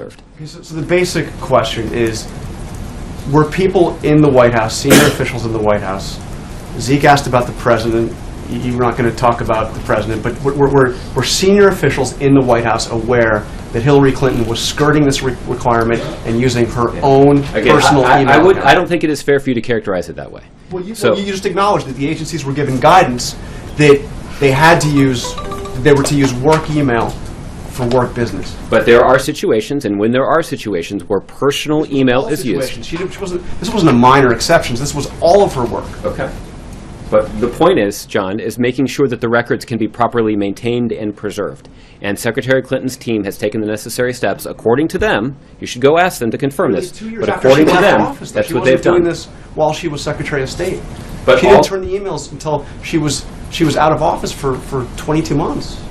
served. Okay, so the basic question is, were people in the White House, senior officials in the White House, Zeke asked about the president, you're not going to talk about the president, but were senior officials in the White House aware that Hillary Clinton was skirting this requirement and using her own personal email account? I don't think it is fair for you to characterize it that way. Well, you just acknowledged that the agencies were given guidance that they were to use work email for work business. But there are situations, and when there are situations where personal email is used. This wasn't a minor exception. This was all of her work. Okay. But the point is, John, is making sure that the records can be properly maintained and preserved. And Secretary Clinton's team has taken the necessary steps. According to them, you should go ask them to confirm this, but according to them, that's what they've done. She wasn't doing this while she was Secretary of State. But she didn't turn the emails until she was out of office for 22 months.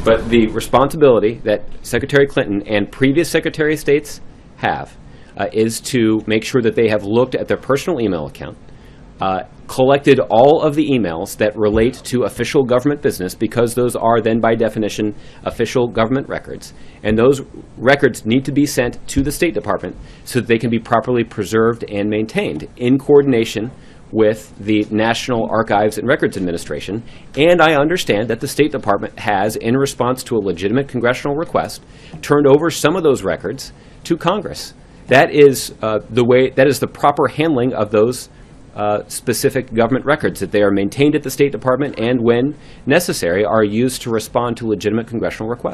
But the responsibility that Secretary Clinton and previous Secretary of States have is to make sure that they have looked at their personal email account, collected all of the emails that relate to official government business, because those are then by definition official government records, and those records need to be sent to the State Department so that they can be properly preserved and maintained in coordination with the National Archives and Records Administration. And I understand that the State Department has, in response to a legitimate congressional request, turned over some of those records to Congress. That is the proper handling of those specific government records, that they are maintained at the State Department and, when necessary, are used to respond to legitimate congressional requests.